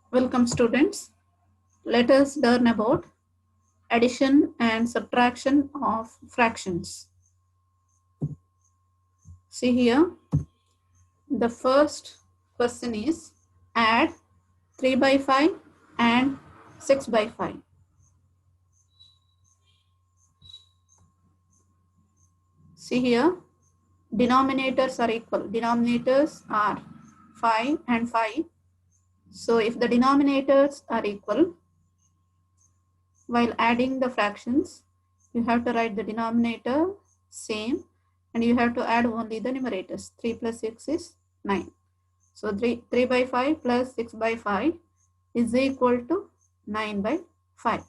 Welcome students. Let us learn about addition and subtraction of fractions. See here, the first question is add 3 by 5 and 6 by 5. See here, denominators are equal. Denominators are 5 and 5. So if the denominators are equal, while adding the fractions, you have to write the denominator same and you have to add only the numerators. 3 plus 6 is 9. So 3 by 5 plus 6 by 5 is equal to 9 by 5.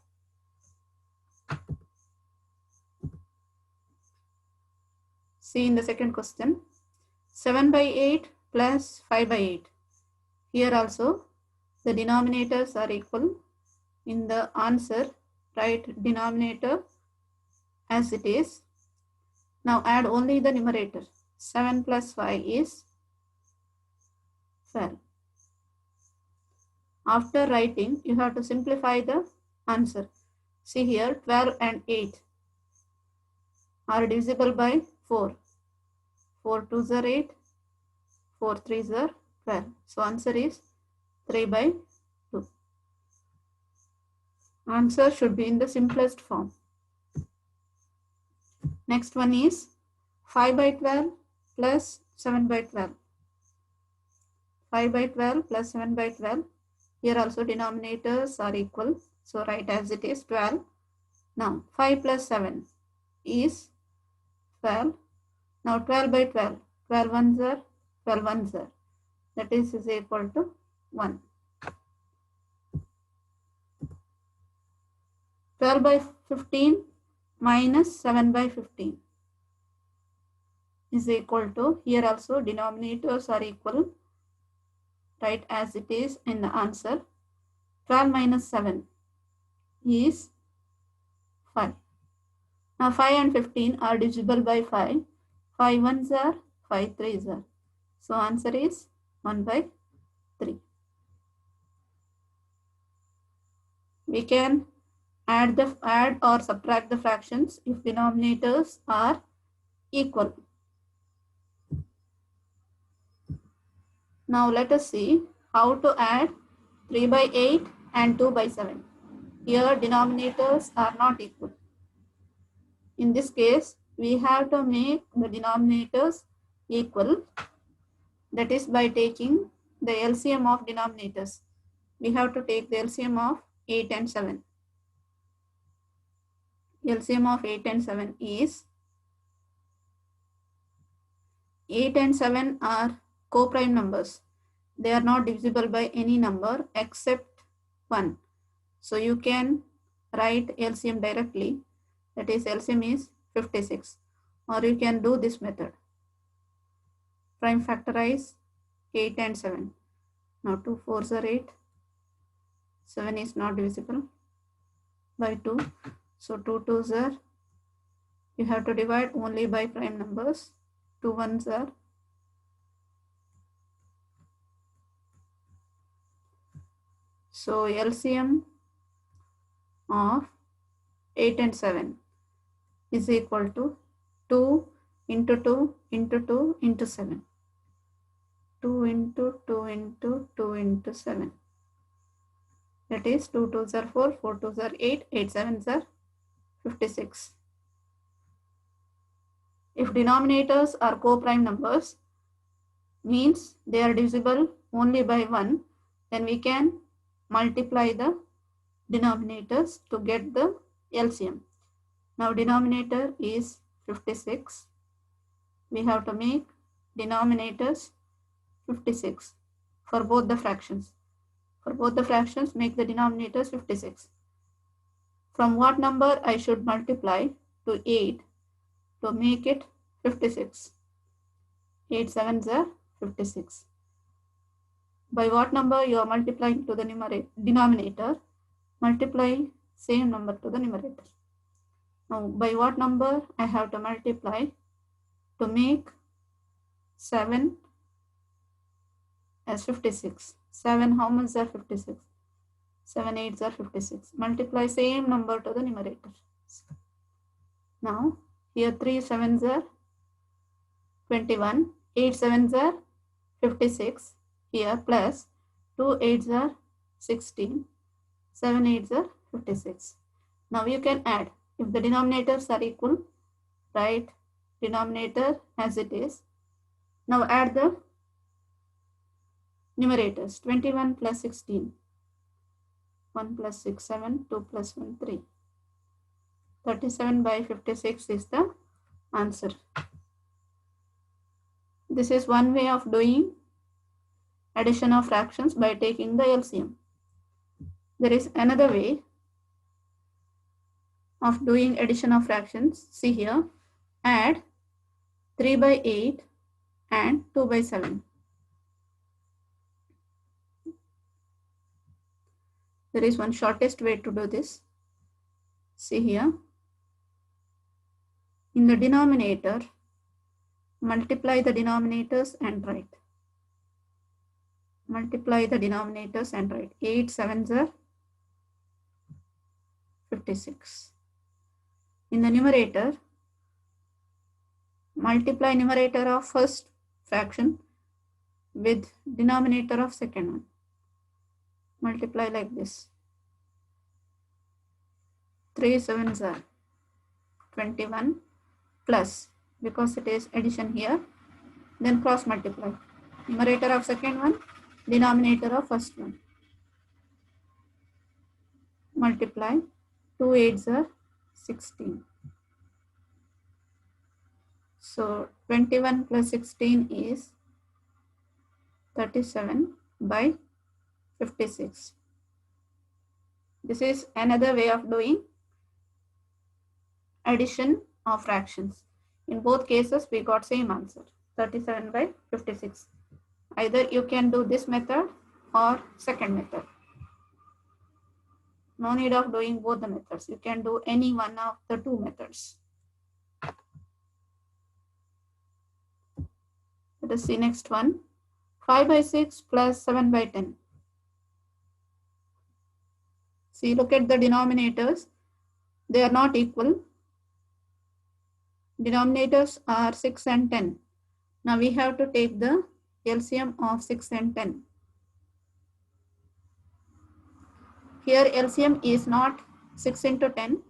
See in the second question, 7 by 8 plus 5 by 8. Here also the denominators are equal. In the answer, write denominator as it is. Now add only the numerator. 7 plus 5 is 12. After writing, you have to simplify the answer. See here, 12 and 8 are divisible by 4. 4 2s are 8, 4 3s are 12. So answer is 3 by 2. Answer should be in the simplest form. Next one is 5 by 12 plus 7 by 12. 5 by 12 plus 7 by 12. Here also denominators are equal. So write as it is 12. Now 5 plus 7 is 12. Now 12 by 12. 12 ones are 12 ones are. That is equal to 1. 12 by 15 minus 7 by 15 is equal to, here also denominators are equal. Write as it is in the answer. 12 minus 7 is 5. Now 5 and 15 are divisible by 5. 5 ones are 5 threes are. So answer is 1 by 3. We can add or subtract the fractions if denominators are equal. Now let us see how to add 3 by 8 and 2 by 7. Here denominators are not equal. In this case, we have to make the denominators equal. That is by taking the LCM of denominators. We have to take the LCM of 8 and 7. LCM of 8 and 7 is 8 and 7 are co-prime numbers. They are not divisible by any number except 1. So you can write LCM directly. That is LCM is 56. Or you can do this method. Prime factorize 8 and 7. Now 2 4s are 8. 7 is not divisible by 2. So 2 2s are, you have to divide only by prime numbers. 2 1s are. So LCM of 8 and 7 is equal to 2 into 2 into 2 into 7. 2 into 2 into 2 into 7. That is 2 2s are 4, 4 2s are 8, 8 7s are 56. If denominators are co-prime numbers, means they are divisible only by 1, then we can multiply the denominators to get the LCM. Now denominator is 56. We have to make denominators 56 for both the fractions. For both the fractions, make the denominators 56. From what number I should multiply to 8 to make it 56? 8 7s are 56. By what number you are multiplying to the denominator? Multiply same number to the numerator. Now by what number I have to multiply to make 7 as 56? 7 how much are 56? 7 8s are 56. Multiply same number to the numerator. Now here 3 7s are 21, 8 7s are 56 here, plus 2 8s are 16, 7 8s are 56. Now you can add. If the denominators are equal, write denominator as it is. Now add the numerators. 21 plus 16, 1 plus 6 7, 2 plus 1 3. 37 by 56 is the answer. This is one way of doing addition of fractions by taking the LCM. There is another way of doing addition of fractions. See here, add 3 by 8 and 2 by 7. There is one shortest way to do this. See here, in the denominator, multiply the denominators and write. Multiply the denominators and write. 8 7s are 56. In the numerator, multiply numerator of first fraction with denominator of second one. Multiply like this. 3 7s are 21 plus, because it is addition here, then cross multiply. Numerator of second one, denominator of first one. Multiply. 2 8s are 16. So 21 plus 16 is 37 by 56. This is another way of doing addition of fractions. In both cases, we got same answer, 37 by 56. Either you can do this method or second method. No need of doing both the methods. You can do any one of the two methods. Let us see next one. 5 by 6 plus 7 by 10. See, look at the denominators. They are not equal. Denominators are 6 and 10. Now we have to take the LCM of 6 and 10. Here LCM is not 6 into 10.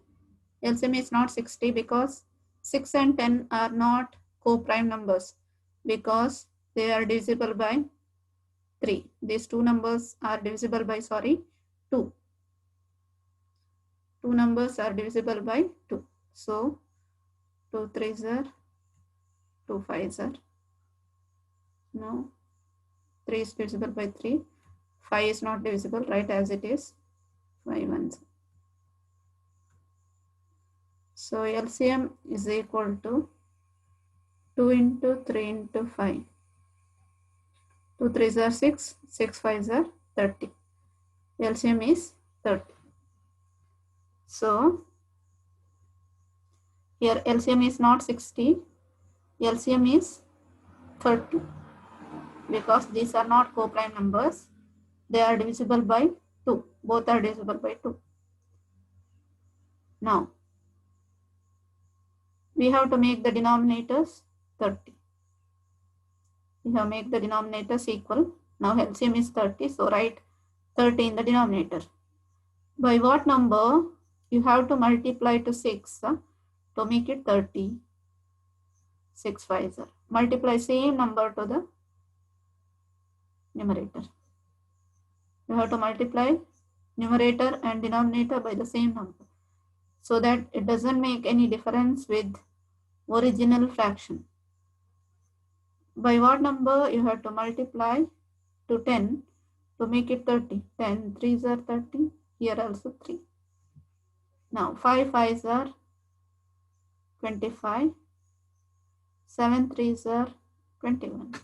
LCM is not 60 because 6 and 10 are not co-prime numbers because they are divisible by 3. These two numbers are divisible by 2. Two numbers are divisible by 2. So 2 3s are 2 5s are. No, 3 is divisible by 3. 5 is not divisible, right, as it is. 5 1s. So LCM is equal to 2 into 3 into 5. 2 3s are 6, 6 5s are 30. LCM is 30. So here LCM is not 60, LCM is 30 because these are not co-prime numbers. They are divisible by 2. Both are divisible by 2. Now we have to make the denominators 30. We have to make the denominators equal. Now LCM is 30, so write 30 in the denominator. By what number you have to multiply to 6 to make it 30? 6 5s are. Multiply same number to the numerator. You have to multiply numerator and denominator by the same number so that it doesn't make any difference with original fraction. By what number you have to multiply to 10 to make it 30? 10 3s are 30. Here also 3. Now 5 5s are 25. 7 3s are 21.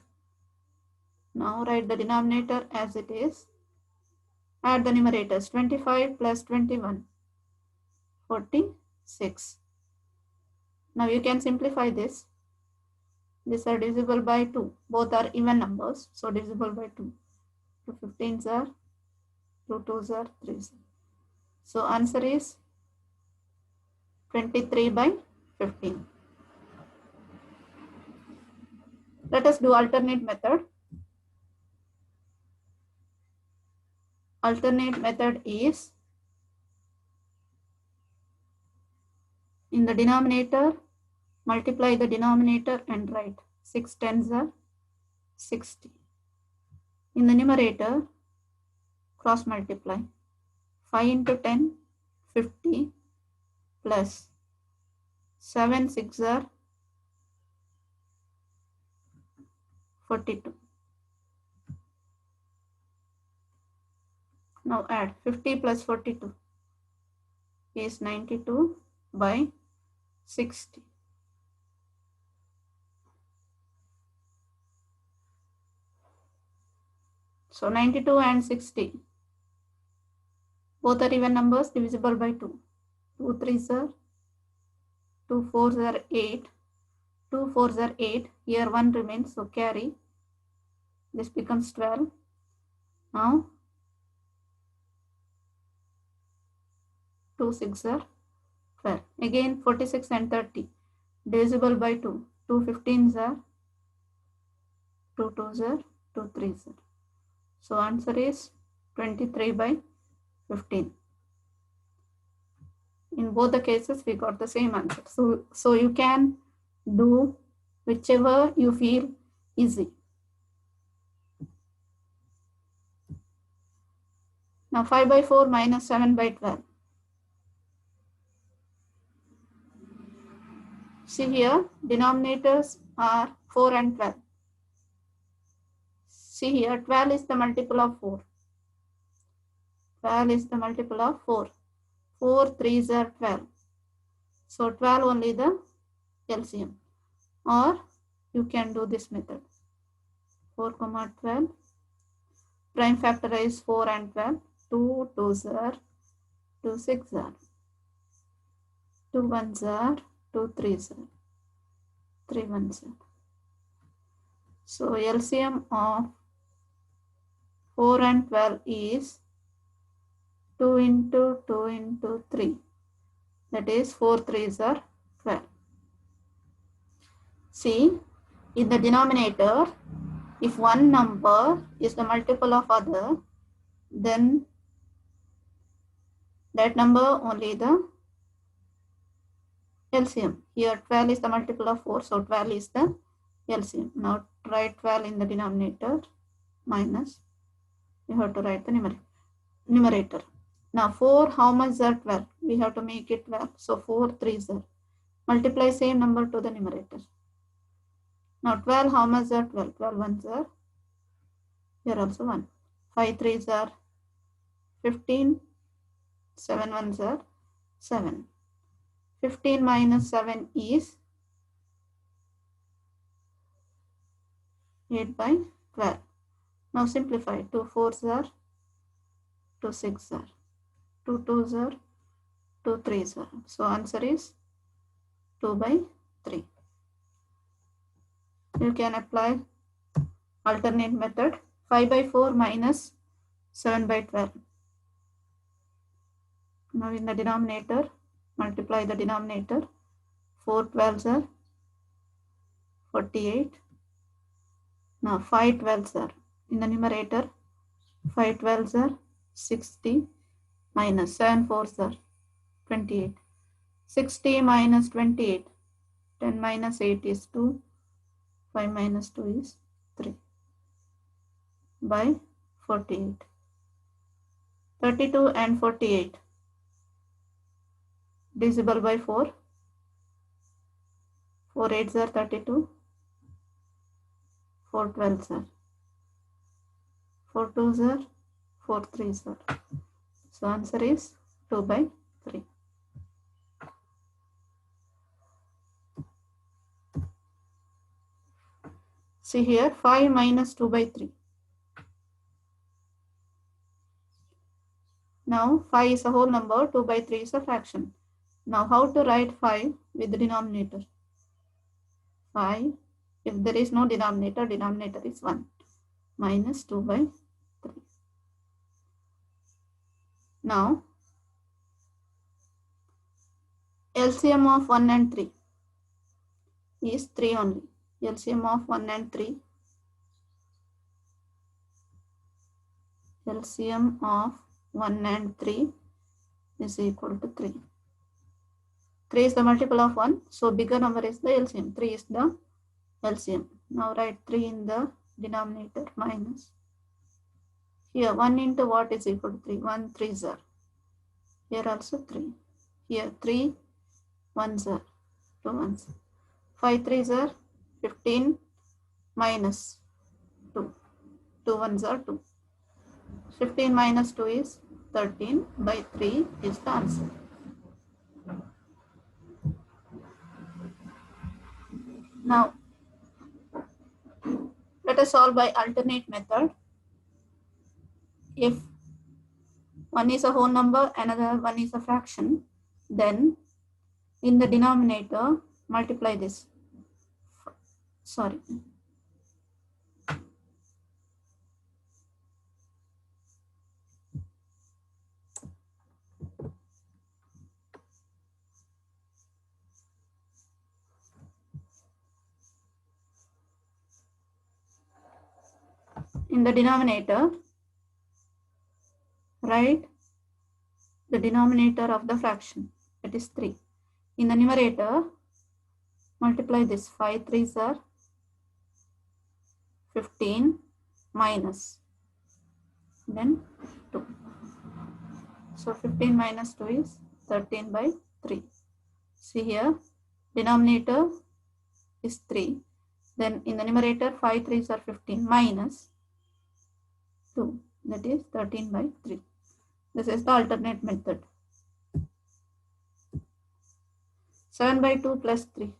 Now write the denominator as it is. Add the numerators. 25 plus 21, 46. Now you can simplify this. These are divisible by 2. Both are even numbers, so divisible by 2. 2 15s are 2 2s are 3s. So answer is 23 by 15. Let us do alternate method. Alternate method is, in the denominator, multiply the denominator and write 6 tens are 60. In the numerator, cross multiply 5 into 10, 50 plus 7 6 are 42. Now add 50 plus 42 is 92 by 60. So 92 and 60, both are even numbers, divisible by 2. 2 3s are 2 4s are 8. 2 4s are 8. Here 1 remains, so carry. This becomes 12. Now 2 6 are 12. Again 46 and 30, divisible by 2. 2 15s are 2 2s are 2 3s are. So answer is 23 by 15. In both the cases, we got the same answer. So you can do whichever you feel easy. Now 5 by 4 minus 7 by 12. See here, denominators are 4 and 12. See here, 12 is the multiple of 4. 12 is the multiple of 4. 4 3s are 12. So 12 only the LCM. Or you can do this method. 4 comma 12. Prime factorize 4 and 12. 2 2s are 2 6s are 2 1s are 2 3s are 3 1s are. So LCM of 4 and 12 is 2 into 2 into 3. That is 4 3s are 12. See, in the denominator, if one number is the multiple of other, then that number only the LCM. Here 12 is the multiple of 4, so 12 is the LCM. Now write 12 in the denominator minus, you have to write the numerator. Now 4, how much are 12? We have to make it 12. So 4 3s are. Multiply same number to the numerator. Now 12, how much are 12? 12 1s are, here also 1. 5 3s are 15. 7 1s are 7. 15 minus 7 is 8 by 12. Now simplify. 2 4s are 2 6s are 2 2s are 2 3s are. So answer is 2 by 3. You can apply alternate method. 5 by 4 minus 7 by 12. Now in the denominator, multiply the denominator. 4 12s are 48. Now 5 12s are, in the numerator, 5 12s are 60 minus 7 4s are 28. 60 minus 28. 10 minus 8 is 2. 5 minus 2 is 3 by 48. 32 and 48 divisible by 4. 4 8s are 32. 4 12s are. 4 2s are. 4 3s are. So answer is 2 by 3. See here, 5 minus 2 by 3. Now 5 is a whole number, 2 by 3 is a fraction. Now how to write 5 with the denominator? 5, if there is no denominator, denominator is 1 minus 2 by 3. Now LCM of 1 and 3 is 3 only. LCM of 1 and 3. LCM of 1 and 3 is equal to 3. 3 is the multiple of 1. So bigger number is the LCM. 3 is the LCM. Now write 3 in the denominator minus. Here 1 into what is equal to 3? 1 3s are. Here also 3. Here 3 1s are. 2 1s. 5 3s are 15 minus 2. 2 1s are 2. 15 minus 2 is 13 by 3 is the answer. Now, let us solve by alternate method. If one is a whole number, another one is a fraction, then in the denominator, multiply this. Sorry. In the denominator, write the denominator of the fraction, that is 3. In the numerator, multiply this. 5 3s are 15 minus, then 2. So 15 minus 2 is 13 by 3. See here, denominator is 3. Then in the numerator, 5 3s are 15 minus 2. That is 13 by 3. This is the alternate method. 7 by 2 plus 3.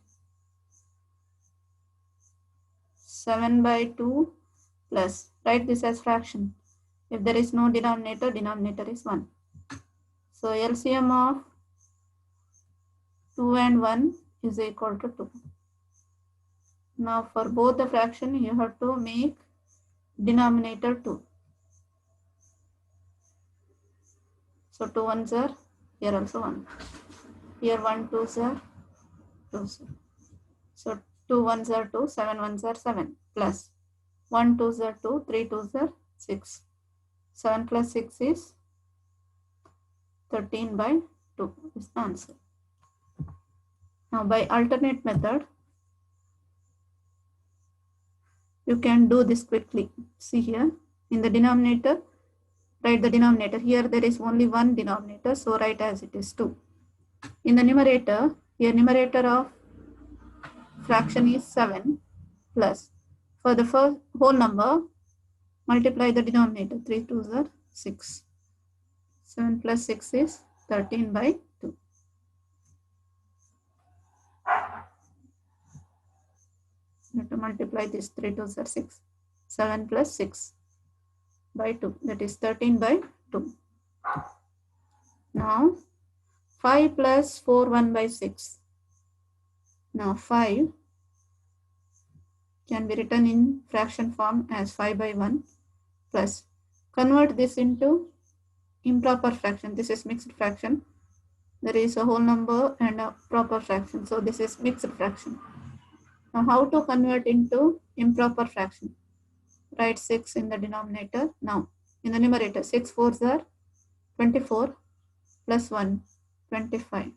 7 by 2 plus, write this as fraction. If there is no denominator, denominator is 1. So LCM of 2 and 1 is equal to 2. Now for both the fraction, you have to make denominator 2. So 2 1s are, here also 1. Here 1 2s are 2s. So 2 1s are 2, 7 1s are 7, plus 1 2s are 2, 3 2s are 6. 7 plus 6 is 13 by 2 is the answer. Now by alternate method, you can do this quickly. See here, in the denominator, write the denominator. Here there is only one denominator, so write as it is 2. In the numerator, here numerator of fraction is 7 plus, for the first whole number, multiply the denominator. 3 2s are 6. 7 plus 6 is 13 by 2. You have to multiply this. 3 2s are 6. 7 plus 6 by 2. That is 13 by 2. Now 5 plus 4 1 by 6. Now 5 can be written in fraction form as 5 by 1 plus, convert this into improper fraction. This is mixed fraction. There is a whole number and a proper fraction. So this is mixed fraction. Now how to convert into improper fraction? Write 6 in the denominator. Now in the numerator, 6 4s are 24 plus 1, 25.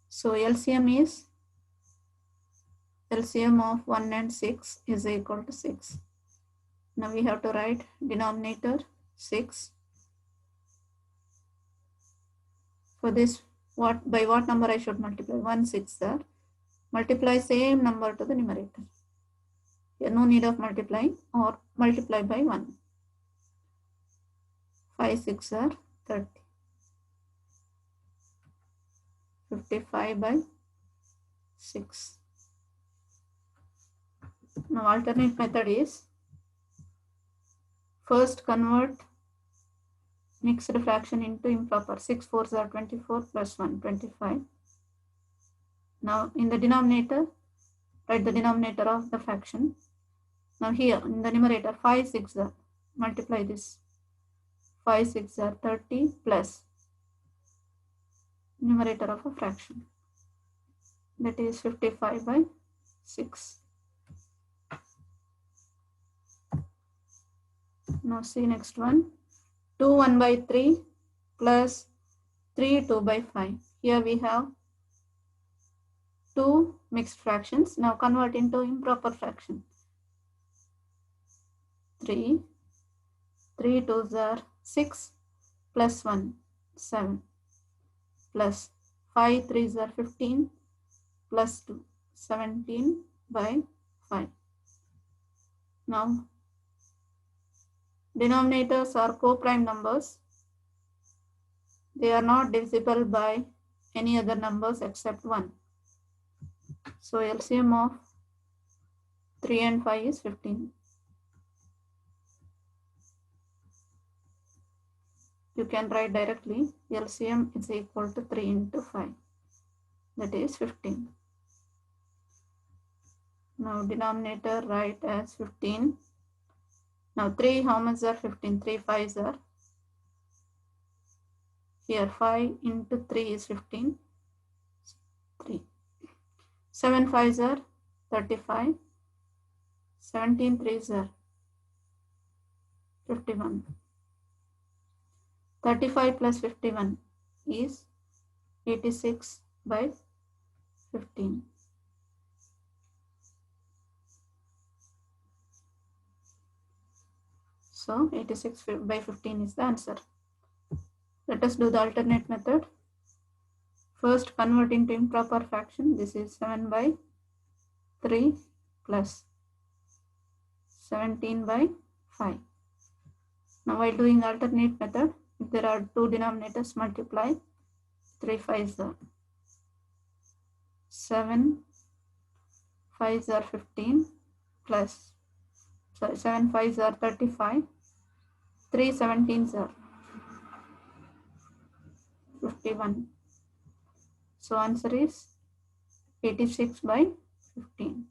So LCM is, LCM of 1 and 6 is equal to 6. Now we have to write denominator 6. For this, by what number I should multiply? 1 6 are. Multiply same number to the numerator. Here no need of multiplying, or multiply by 1. 5 6 are 30. 55 by 6. Now alternate method is, first convert mixed fraction into improper. 6 4s are 24 plus 1, 25. Now in the denominator, write the denominator of the fraction. Now here in the numerator, 5 6 are, multiply this. 5 6 are 30 plus numerator of a fraction, that is 55 by 6. Now see next one. 2 1 by 3 plus 3 2 by 5. Here we have two mixed fractions. Now convert into improper fraction. 3 2s are 6 plus 1 7 plus 5 3s are 15 plus 2 17 by 5. Now denominators are co-prime numbers. They are not divisible by any other numbers except 1. So LCM of 3 and 5 is 15. You can write directly LCM is equal to 3 into 5, that is 15. Now denominator write as 15. Now 3, how much are 15? 3 5s are. Here 5 into 3 is 15. 3. 7 5s are 35. 17 3s are 51. 35 plus 51 is 86 by 15. So 86 by 15 is the answer. Let us do the alternate method. First convert into improper fraction. This is 7 by 3 plus 17 by 5. Now while doing alternate method, if there are two denominators, multiply. 3 5s are 7 5s are 15 plus 7 5s are 35. 3 17s are 51. So answer is 86 by 15.